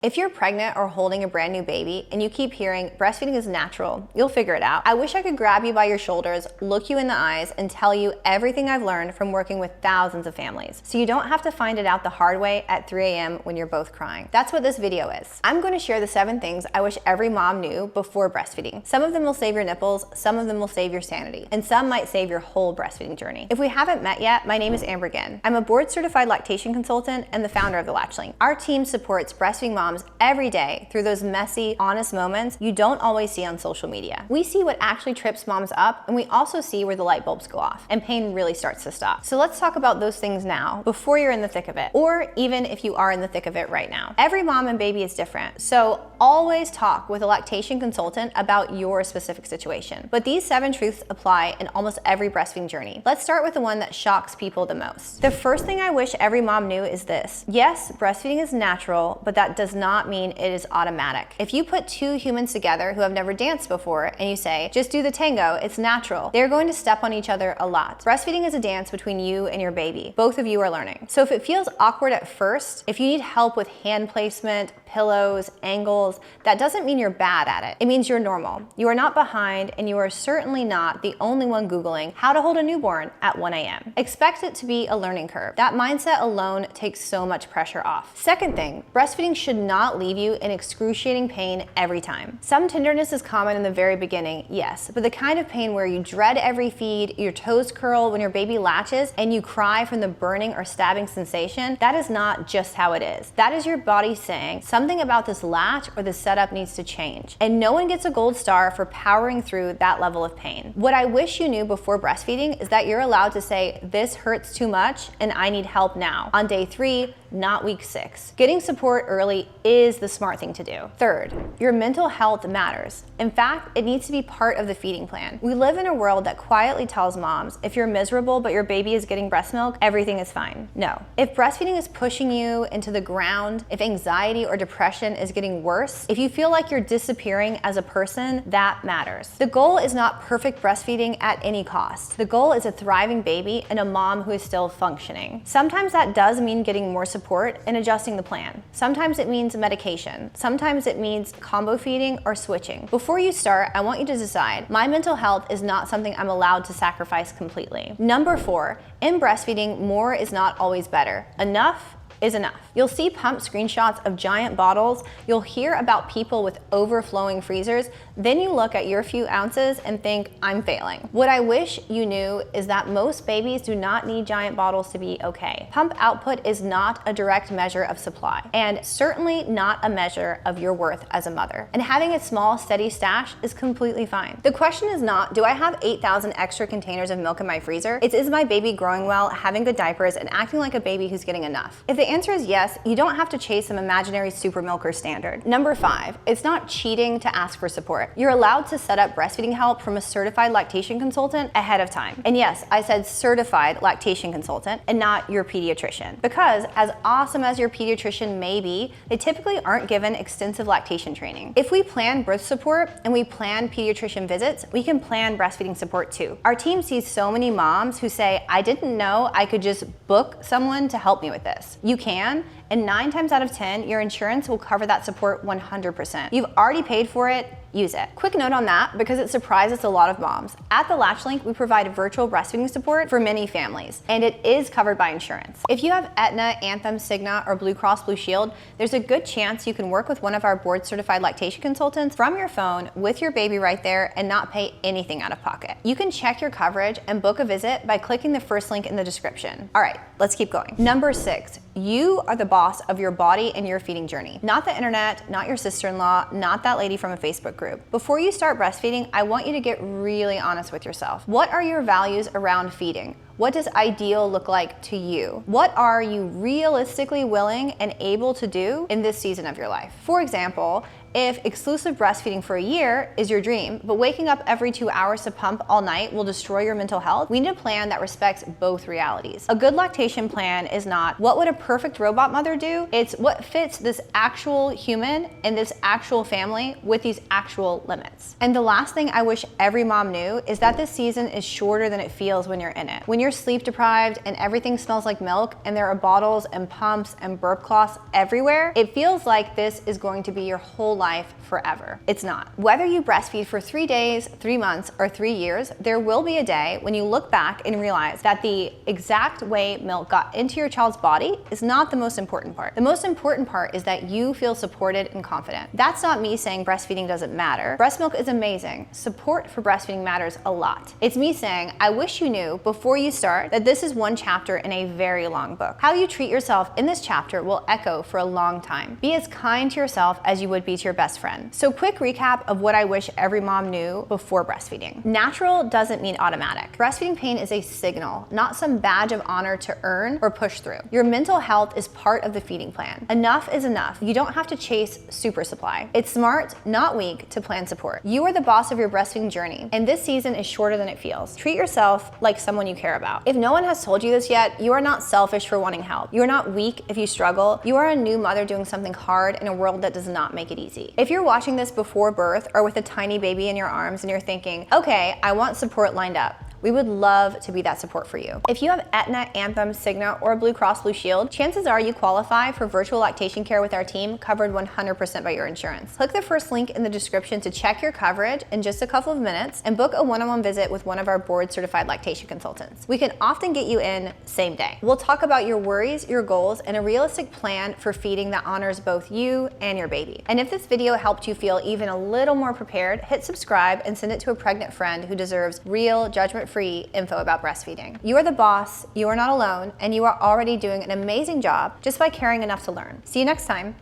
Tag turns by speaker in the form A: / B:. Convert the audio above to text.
A: If you're pregnant or holding a brand new baby and you keep hearing breastfeeding is natural, you'll figure it out. I wish I could grab you by your shoulders, look you in the eyes, and tell you everything I've learned from working with thousands of families, so you don't have to find it out the hard way at 3 a.m. when you're both crying. That's what this video is. I'm going to share the 7 things I wish every mom knew before breastfeeding. Some of them will save your nipples, some of them will save your sanity, and some might save your whole breastfeeding journey. If we haven't met yet, my name is Amber Ginn. I'm a board-certified lactation consultant and the founder of the Latch Link. Our team supports breastfeeding moms every day through those messy, honest moments you don't always see on social media. We see what actually trips moms up, and we also see where the light bulbs go off and pain really starts to stop. So let's talk about those things now before you're in the thick of it, or even if you are in the thick of it right now. Every mom and baby is different, so always talk with a lactation consultant about your specific situation. But these 7 truths apply in almost every breastfeeding journey. Let's start with the one that shocks people the most. The first thing I wish every mom knew is this: yes, breastfeeding is natural, but that does not mean it is automatic. If you put 2 humans together who have never danced before and you say, just do the tango, it's natural, they're going to step on each other a lot. Breastfeeding is a dance between you and your baby. Both of you are learning. So if it feels awkward at first, if you need help with hand placement, pillows, angles, that doesn't mean you're bad at it. It means you're normal. You are not behind, and you are certainly not the only one Googling how to hold a newborn at 1 a.m. Expect it to be a learning curve. That mindset alone takes so much pressure off. Second thing, breastfeeding should not leave you in excruciating pain every time. Some tenderness is common in the very beginning, yes, but the kind of pain where you dread every feed, your toes curl when your baby latches, and you cry from the burning or stabbing sensation, that is not just how it is. That is your body saying something about this latch or this setup needs to change. And no one gets a gold star for powering through that level of pain. What I wish you knew before breastfeeding is that you're allowed to say, this hurts too much and I need help now, on day 3, not week 6. Getting support early is the smart thing to do. Third, your mental health matters. In fact, it needs to be part of the feeding plan. We live in a world that quietly tells moms, if you're miserable but your baby is getting breast milk, everything is fine. No. If breastfeeding is pushing you into the ground, if anxiety or depression is getting worse, if you feel like you're disappearing as a person, that matters. The goal is not perfect breastfeeding at any cost. The goal is a thriving baby and a mom who is still functioning. Sometimes that does mean getting more support and adjusting the plan. Sometimes it means medication. Sometimes it means combo feeding or switching. Before you start, I want you to decide, my mental health is not something I'm allowed to sacrifice completely. Number 4, in breastfeeding, more is not always better. Enough is enough. You'll see pump screenshots of giant bottles, you'll hear about people with overflowing freezers, then you look at your few ounces and think, I'm failing. What I wish you knew is that most babies do not need giant bottles to be okay. Pump output is not a direct measure of supply, and certainly not a measure of your worth as a mother. And having a small, steady stash is completely fine. The question is not, do I have 8,000 extra containers of milk in my freezer? It's, is my baby growing well, having good diapers, and acting like a baby who's getting enough? If the answer is yes, you don't have to chase some imaginary super milker standard. Number 5, it's not cheating to ask for support. You're allowed to set up breastfeeding help from a certified lactation consultant ahead of time. And yes, I said certified lactation consultant and not your pediatrician, because as awesome as your pediatrician may be, they typically aren't given extensive lactation training. If we plan birth support and we plan pediatrician visits, we can plan breastfeeding support too. Our team sees so many moms who say, I didn't know I could just book someone to help me with this. You can, and 9 times out of 10, your insurance will cover that support 100%. You've already paid for it, use it. Quick note on that, because it surprises a lot of moms. At the Latch Link, we provide virtual breastfeeding support for many families, and it is covered by insurance. If you have Aetna, Anthem, Cigna, or Blue Cross Blue Shield, there's a good chance you can work with one of our board-certified lactation consultants from your phone with your baby right there and not pay anything out of pocket. You can check your coverage and book a visit by clicking the first link in the description. All right, let's keep going. Number 6, you are the boss of your body and your feeding journey. Not the internet, not your sister-in-law, not that lady from a Facebook group. Before you start breastfeeding, I want you to get really honest with yourself. What are your values around feeding? What does ideal look like to you? What are you realistically willing and able to do in this season of your life? For example, if exclusive breastfeeding for a year is your dream, but waking up every 2 hours to pump all night will destroy your mental health, we need a plan that respects both realities. A good lactation plan is not, what would a perfect robot mother do? It's what fits this actual human and this actual family with these actual limits. And the last thing I wish every mom knew is that this season is shorter than it feels when you're in it. When you're you're sleep deprived and everything smells like milk and there are bottles and pumps and burp cloths everywhere, it feels like this is going to be your whole life forever. It's not. Whether you breastfeed for 3 days, 3 months, or 3 years, there will be a day when you look back and realize that the exact way milk got into your child's body is not the most important part. The most important part is that you feel supported and confident. That's not me saying breastfeeding doesn't matter. Breast milk is amazing. Support for breastfeeding matters a lot. It's me saying, I wish you knew before you start that this is one chapter in a very long book. How you treat yourself in this chapter will echo for a long time. Be as kind to yourself as you would be to your best friend. So quick recap of what I wish every mom knew before breastfeeding. Natural doesn't mean automatic. Breastfeeding pain is a signal, not some badge of honor to earn or push through. Your mental health is part of the feeding plan. Enough is enough. You don't have to chase super supply. It's smart, not weak, to plan support. You are the boss of your breastfeeding journey, and this season is shorter than it feels. Treat yourself like someone you care about. If no one has told you this yet, you are not selfish for wanting help. You are not weak if you struggle. You are a new mother doing something hard in a world that does not make it easy. If you're watching this before birth or with a tiny baby in your arms and you're thinking, okay, I want support lined up, we would love to be that support for you. If you have Aetna, Anthem, Cigna, or Blue Cross Blue Shield, chances are you qualify for virtual lactation care with our team, covered 100% by your insurance. Click the first link in the description to check your coverage in just a couple of minutes and book a one-on-one visit with one of our board-certified lactation consultants. We can often get you in same day. We'll talk about your worries, your goals, and a realistic plan for feeding that honors both you and your baby. And if this video helped you feel even a little more prepared, hit subscribe and send it to a pregnant friend who deserves real, judgment-free info about breastfeeding. You are the boss, you are not alone, and you are already doing an amazing job just by caring enough to learn. See you next time.